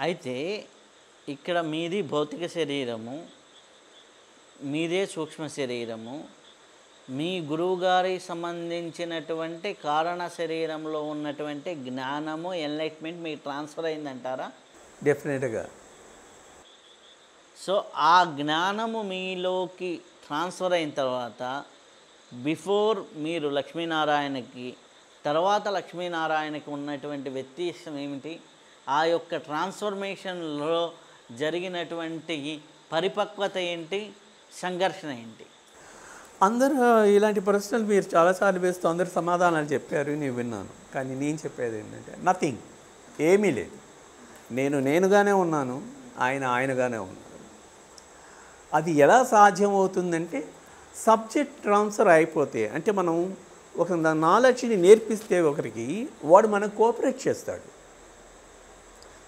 అయితే ఇక్కడ మీది భౌతిక శరీరము, మీదే సూక్ష్మ శరీరము. మీ గురువుగారికి సంబంధించినటువంటి కారణ శరీరంలో ఉన్నటువంటి జ్ఞానము, ఎన్లైట్మెంట్ మీకు ట్రాన్స్ఫర్ అయిందంటారా? డెఫినెట్గా. సో ఆ జ్ఞానము మీలోకి ట్రాన్స్ఫర్ అయిన తర్వాత బిఫోర్ మీరు లక్ష్మీనారాయణకి, తర్వాత లక్ష్మీనారాయణకి ఉన్నటువంటి వ్యత్యాసం ఏమిటి? ఆ యొక్క ట్రాన్స్ఫర్మేషన్లో జరిగినటువంటి పరిపక్వత ఏంటి, సంఘర్షణ ఏంటి? అందరూ ఇలాంటి ప్రశ్నలు మీరు చాలాసార్లు వేస్తూ అందరు సమాధానాలు చెప్పారు, నేను విన్నాను. కానీ నేను చెప్పేది ఏంటంటే నథింగ్, ఏమీ లేదు. నేనుగానే ఉన్నాను, ఆయనగానే ఉన్నారు. అది ఎలా సాధ్యమవుతుందంటే సబ్జెక్ట్ ట్రాన్స్ఫర్ అయిపోతే, అంటే మనం ఒక నాలెడ్జ్ని నేర్పిస్తే ఒకరికి, వాడు మనకు కోఆపరేట్ చేస్తాడు.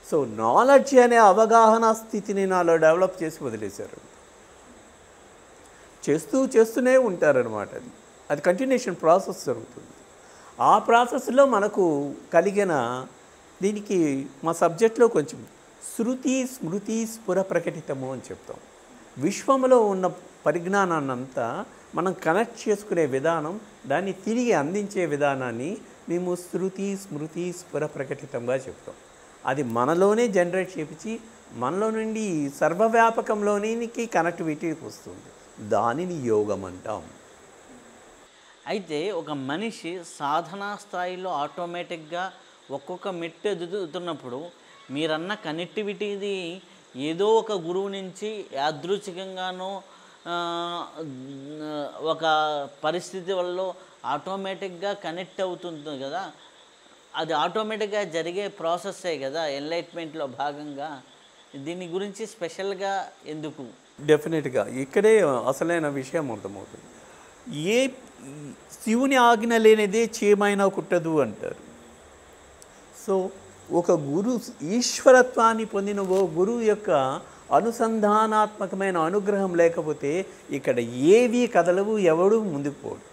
సో నాలెడ్జ్ అనే అవగాహన స్థితిని నాలో డెవలప్ చేసి వదిలేశారు. చేస్తూనే ఉంటారనమాట. అది కంటిన్యూషన్ ప్రాసెస్ జరుగుతుంది. ఆ ప్రాసెస్లో మనకు కలిగిన దీనికి మా సబ్జెక్ట్లో కొంచెం శృతి స్మృతి స్ఫుర ప్రకటితము అని చెప్తాం. విశ్వంలో ఉన్న పరిజ్ఞానాన్నంతా మనం కనెక్ట్ చేసుకునే విధానం, దాన్ని తిరిగి అందించే విధానాన్ని మేము శృతి స్మృతి స్ఫుర ప్రకటితంగా చెప్తాం. అది మనలోనే జనరేట్ చేపించి మనలో నుండి సర్వవ్యాపకంలోనికి కనెక్టివిటీకి వస్తుంది. దానిని యోగం అంటాం. అయితే ఒక మనిషి సాధనా స్థాయిలో ఆటోమేటిక్గా ఒక్కొక్క మెట్టు ఎదుగుతున్నప్పుడు మీరన్న కనెక్టివిటీది ఏదో ఒక గురువు నుంచి యాదృచ్ఛికంగానో ఒక పరిస్థితి వల్ల ఆటోమేటిక్గా కనెక్ట్ అవుతుంది కదా, అది ఆటోమేటిక్గా జరిగే ప్రాసెస్సే కదా ఎన్లైట్మెంట్లో భాగంగా. దీని గురించి స్పెషల్గా ఎందుకు? డెఫినెట్గా ఇక్కడే అసలైన విషయం అర్థమవుతుంది. ఏ శివుని ఆజ్ఞ లేనిదే చీమైనా కుట్టదు అంటారు. సో ఒక గురు ఈశ్వరత్వాన్ని పొందిన ఓ గురువు యొక్క అనుసంధానాత్మకమైన అనుగ్రహం లేకపోతే ఇక్కడ ఏవి కదలవు, ఎవడు ముందుకు పోడు.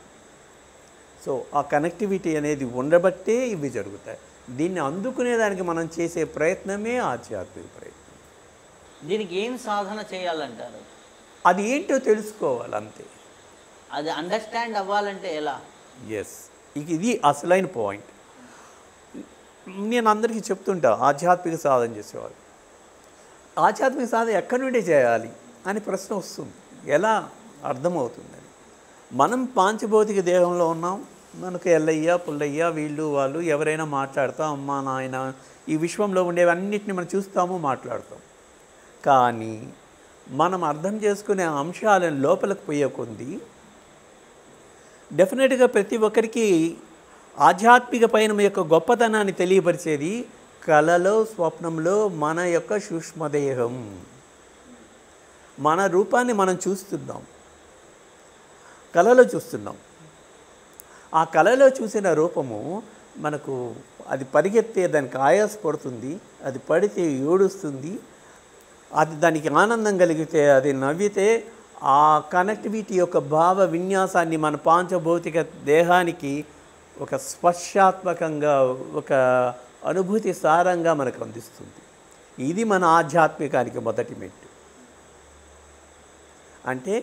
సో ఆ కనెక్టివిటీ అనేది ఉండబట్టే ఇవి జరుగుతాయి. దీన్ని అందుకునేదానికి మనం చేసే ప్రయత్నమే ఆధ్యాత్మిక ప్రయత్నం. దీనికి ఏం సాధన చేయాలంటారు? అది ఏంటో తెలుసుకోవాలి అంతే. అది అండర్స్టాండ్ అవ్వాలంటే ఎలా? ఎస్, ఇది అసలైన పాయింట్. నేను అందరికీ చెప్తుంటా, ఆధ్యాత్మిక సాధన చేసేవాళ్ళు ఆధ్యాత్మిక సాధన ఎక్కడి నుండి చేయాలి అని ప్రశ్న వస్తుంది. ఎలా అర్థమవుతుందని. మనం పాంచభౌతిక దేహంలో ఉన్నాం. మనకు ఎల్లయ్య పుల్లయ్య వీళ్ళు వాళ్ళు ఎవరైనా మాట్లాడతాం, అమ్మ నాయన ఈ విశ్వంలో ఉండేవన్నిటిని మనం చూస్తాము, మాట్లాడతాం. కానీ మనం అర్థం చేసుకునే అంశాలను లోపలికి పోయే కొద్దీ డెఫినెట్గా ప్రతి ఒక్కరికి ఆధ్యాత్మిక పయనం యొక్క గొప్పతనాన్ని తెలియపరిచేది కలలో స్వప్నంలో మన యొక్క సూక్ష్మదేహం. మన రూపాన్ని మనం చూస్తున్నాం, కలలో చూస్తున్నాం. ఆ కలలో చూసిన రూపము మనకు అది పరిగెత్తే దానికి ఆయాసపడుతుంది, అది పడితే ఏడుస్తుంది, అది దానికి ఆనందం కలిగితే అది నవ్వితే ఆ కనెక్టివిటీ యొక్క భావ విన్యాసాన్ని మన పాంచభౌతిక దేహానికి ఒక స్పర్శాత్మకంగా ఒక అనుభూతి సారంగా మనకు అందిస్తుంది. ఇది మన ఆధ్యాత్మికానికి మొదటి మెట్టు. అంటే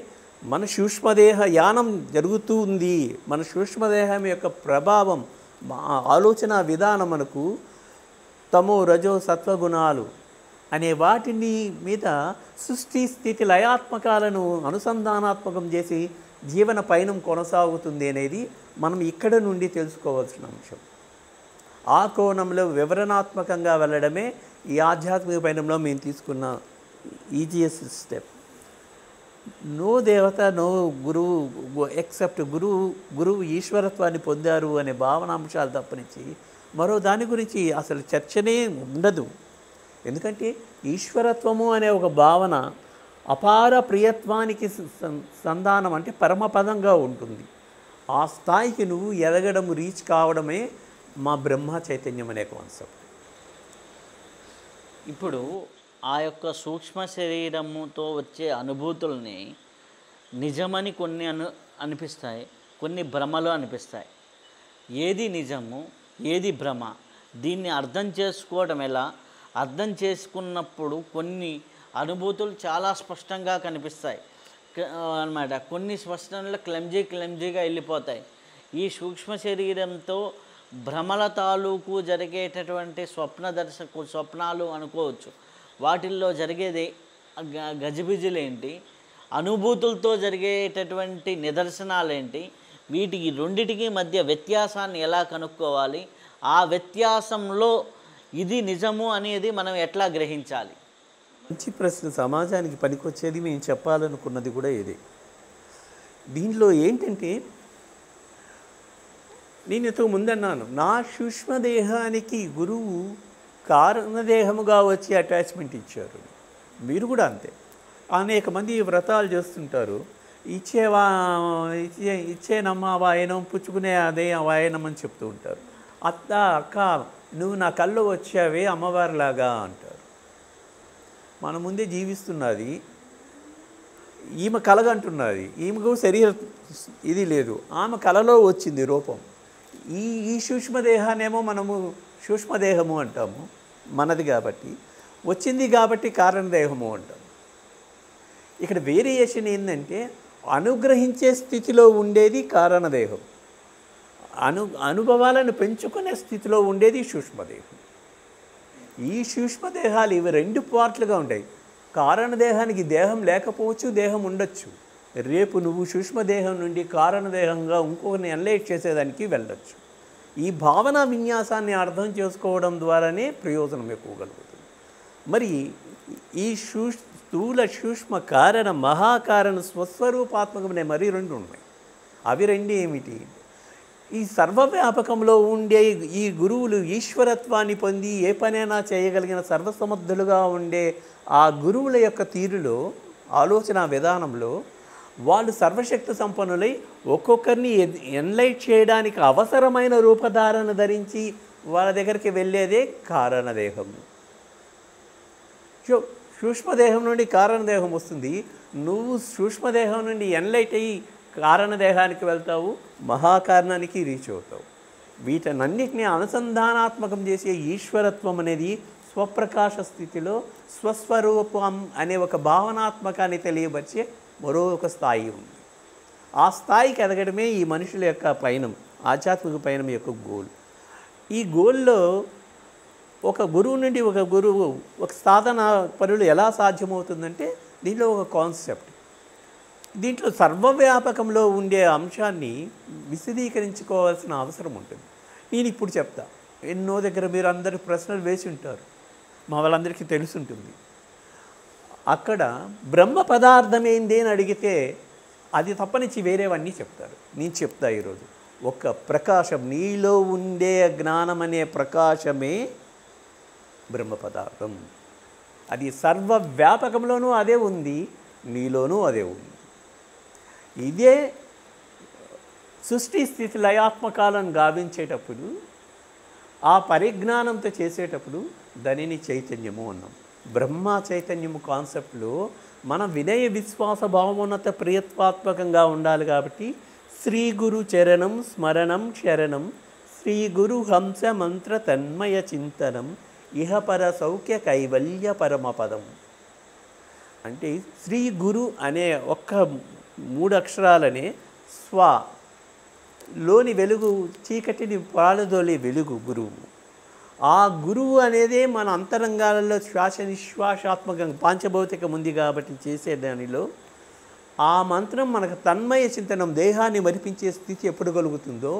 మన సూక్ష్మదేహ యానం జరుగుతూ ఉంది. మన సూక్ష్మదేహం యొక్క ప్రభావం, ఆలోచన విధానం మనకు తమో రజో సత్వగుణాలు అనే వాటిని మీద సృష్టి స్థితి లయాత్మకాలను అనుసంధానాత్మకం చేసి జీవన పయనం కొనసాగుతుంది అనేది మనం ఇక్కడ నుండి తెలుసుకోవాల్సిన అంశం. ఆ కోణంలో వివరణాత్మకంగా వెళ్ళడమే ఈ ఆధ్యాత్మిక పయనంలో మేము తీసుకున్న ఈజియస్ట్ స్టెప్. నో దేవత, నో గురువు ఎక్సెప్ట్ గురువు ఈశ్వరత్వాన్ని పొందారు అనే భావనాంశాలు తప్పనిచ్చి మరో దాని గురించి అసలు చర్చనే ఉండదు. ఎందుకంటే ఈశ్వరత్వము అనే ఒక భావన అపార ప్రియత్వానికి సంధానం, అంటే పరమపదంగా ఉంటుంది. ఆ స్థాయికి నువ్వు ఎదగడం, రీచ్ కావడమే మా బ్రహ్మ చైతన్యం అనే కాన్సెప్ట్. ఇప్పుడు ఆ యొక్క సూక్ష్మ శరీరముతో వచ్చే అనుభూతుల్ని నిజమని కొన్ని అనిపిస్తాయి, కొన్ని భ్రమలు అనిపిస్తాయి. ఏది నిజము, ఏది భ్రమ, దీన్ని అర్థం చేసుకోవడం ఎలా? అర్థం చేసుకున్నప్పుడు కొన్ని అనుభూతులు చాలా స్పష్టంగా కనిపిస్తాయి అన్నమాట. కొన్ని స్పష్టంలో క్లమ్జీగా వెళ్ళిపోతాయి. ఈ సూక్ష్మ శరీరంతో భ్రమల తాలూకు జరిగేటటువంటి స్వప్నాలు అనుకోవచ్చు. వాటిల్లో జరిగేది గజిబిజిలేంటి, అనుభూతులతో జరిగేటటువంటి నిదర్శనాలేంటి, వీటికి రెండిటికి మధ్య వ్యత్యాసాన్ని ఎలా కనుక్కోవాలి, ఆ వ్యత్యాసంలో ఇది నిజము అనేది మనం ఎట్లా గ్రహించాలి? మంచి ప్రశ్న. సమాజానికి పనికొచ్చేది మేము చెప్పాలనుకున్నది కూడా ఇదే. దీనిలో ఏంటంటే, నేను ఇంతకు ముందన్నాను, నా సూక్ష్మదేహానికి గురువు కారణదేహముగా వచ్చి అటాచ్మెంట్ ఇచ్చారు. మీరు కూడా అంతే. అనేక మంది వ్రతాలు చేస్తుంటారు. ఇచ్చేనమ్మా వాయనం, పుచ్చుకునే అదే వాయనం అని చెప్తూ ఉంటారు. అక్క నువ్వు నా కళ్ళు వచ్చావే అమ్మవారిలాగా అంటారు. మన ముందే జీవిస్తున్నది, ఈమె కలగంటున్నది, ఈమెకు శరీర ఇది లేదు, ఆమె కలలో వచ్చింది రూపం. ఈ సూక్ష్మదేహానేమో మనము సూక్ష్మదేహము అంటాము, మనది కాబట్టి వచ్చింది కాబట్టి కారణదేహము అంటాము. ఇక్కడ వేరియేషన్ ఏంటంటే, అనుగ్రహించే స్థితిలో ఉండేది కారణదేహం, అనుభవాలను పెంచుకునే స్థితిలో ఉండేది సూక్ష్మదేహం. ఈ సూక్ష్మదేహాలు ఇవి రెండు పార్ట్లుగా ఉంటాయి. కారణదేహానికి దేహం లేకపోవచ్చు, దేహం ఉండొచ్చు. రేపు నువ్వు సూక్ష్మదేహం నుండి కారణదేహంగా ఇంకొకరిని ఎన్లైట్ చేసేదానికి వెళ్ళొచ్చు. ఈ భావన విన్యాసాన్ని అర్థం చేసుకోవడం ద్వారానే ప్రయోజనం ఎక్కువ కలుగుతుంది. మరి ఈ స్థూల సూక్ష్మ కారణ మహాకారణ స్వస్వరూపాత్మకమనే మరి రెండు ఉన్నాయి. అవి రెండు ఏమిటి? ఈ సర్వవ్యాపకంలో ఉండే ఈ గురువులు ఈశ్వరత్వాన్ని పొంది ఏ పనైనా చేయగలిగిన సర్వసమర్థులుగా ఉండే ఆ గురువుల యొక్క తీరులో, ఆలోచన విధానంలో వాళ్ళు సర్వశక్తి సంపన్నులై ఒక్కొక్కరిని ఎన్లైట్ చేయడానికి అవసరమైన రూపధారణ ధరించి వాళ్ళ దగ్గరికి వెళ్ళేదే కారణదేహం. సూక్ష్మదేహం నుండి కారణదేహం వస్తుంది. నువ్వు సూక్ష్మదేహం నుండి ఎన్లైట్ అయ్యి కారణదేహానికి వెళ్తావు, మహాకారణానికి రీచ్ అవుతావు. వీటన్నిటిని అనుసంధానాత్మకం చేసే ఈశ్వరత్వం అనేది స్వప్రకాశ స్థితిలో స్వస్వరూపం అనే ఒక భావనాత్మకాన్ని తెలియబరిచే మరో ఒక స్థాయి ఉంది. ఆ స్థాయికి ఎదగడమే ఈ మనుషుల యొక్క పయనం, ఆధ్యాత్మిక పయనం యొక్క గోల్. ఈ గోల్లో ఒక గురువు నుండి ఒక గురువు, ఒక సాధన పనులు ఎలా సాధ్యమవుతుందంటే, దీనిలో ఒక కాన్సెప్ట్, దీంట్లో సర్వవ్యాపకంలో ఉండే అంశాన్ని విశదీకరించుకోవాల్సిన అవసరం ఉంటుంది. నేను ఇప్పుడు చెప్తా. ఎన్నో దగ్గర మీరు అందరూ ప్రశ్నలు వేసి ఉంటారు, మా వాళ్ళందరికీ తెలుసుంటుంది. అక్కడ బ్రహ్మ పదార్థం ఏంది అని అడిగితే అది తప్పనిచ్చి వేరేవన్నీ చెప్తారు. నేను చెప్తా ఈరోజు, ఒక ప్రకాశం, నీలో ఉండే జ్ఞానం అనే ప్రకాశమే బ్రహ్మ పదార్థం. అది సర్వవ్యాపకంలోనూ అదే ఉంది, నీలోనూ అదే ఉంది. ఇదే సృష్టి స్థితి లయాత్మకాలను గావించేటప్పుడు, ఆ పరిజ్ఞానంతో చేసేటప్పుడు దానిని చైతన్యము అన్నాం. బ్రహ్మ చైతన్యము కాన్సెప్ట్లో మన వినయ విశ్వాస భావోన్నత ప్రియత్వాత్మకంగా ఉండాలి. కాబట్టి శ్రీ గురు చరణం స్మరణం శరణం, శ్రీ గురు హంస మంత్ర తన్మయ చింతనం, ఇహపర సౌఖ్య కైవల్య పరమపదం. అంటే శ్రీ గురు అనే ఒక్క 3 అక్షరాలనే స్వలోని వెలుగు, చీకటిని పాలదోలే వెలుగు గురువు. ఆ గురువు అనేదే మన అంతరంగాలలో శ్వాస నిశ్వాసాత్మకంగా పాంచభౌతికం ఉంది కాబట్టి చేసేదానిలో ఆ మంత్రం మనకు తన్మయ చింతనం, దేహాన్ని మరిపించే స్థితి ఎప్పుడు కలుగుతుందో,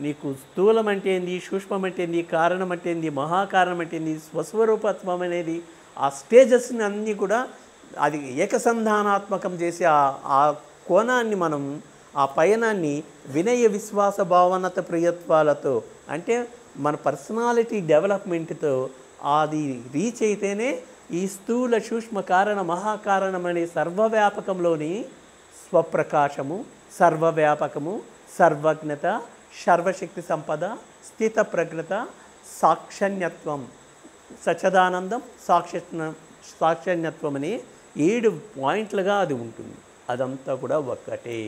నీకు స్థూలం అంటే ఏంది, సూక్ష్మం అంటే ఏంది, కారణం అంటే ఏంది, మహాకారణం అంటే ఏంది, స్వస్వరూపత్వం అనేది ఆ స్టేజెస్ని అన్నీ కూడా అది ఏకసంధానాత్మకం చేసి ఆ కోణాన్ని మనం, ఆ పయనాన్ని వినయ విశ్వాస భావనత ప్రియత్వాలతో, అంటే మన పర్సనాలిటీ డెవలప్మెంట్తో అది రీచ్ అయితేనే ఈ స్థూల సూక్ష్మ కారణ మహాకారణం అనే సర్వవ్యాపకంలోని స్వప్రకాశము, సర్వవ్యాపకము, సర్వజ్ఞత, సర్వశక్తి సంపద, స్థిత ప్రజ్ఞత, సాక్షణ్యత్వం, సచ్చదానందం, సాక్షణ్యత్వం అనే 7 పాయింట్లుగా అది ఉంటుంది. అదంతా కూడా ఒక్కటే.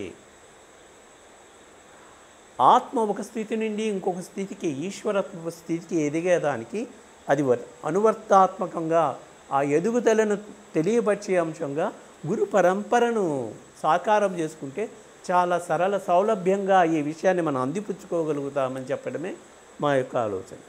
ఆత్మ ఒక స్థితి నుండి ఇంకొక స్థితికి, ఈశ్వరత్వ స్థితికి ఎదిగేదానికి అది అనువర్తాత్మకంగా ఆ ఎదుగుదలను తెలియపరిచే అంశంగా గురు పరంపరను సాకారం చేసుకుంటే చాలా సరళ సౌలభ్యంగా ఈ విషయాన్ని మనం అందిపుచ్చుకోగలుగుతామని చెప్పడమే మా యొక్క ఆలోచన.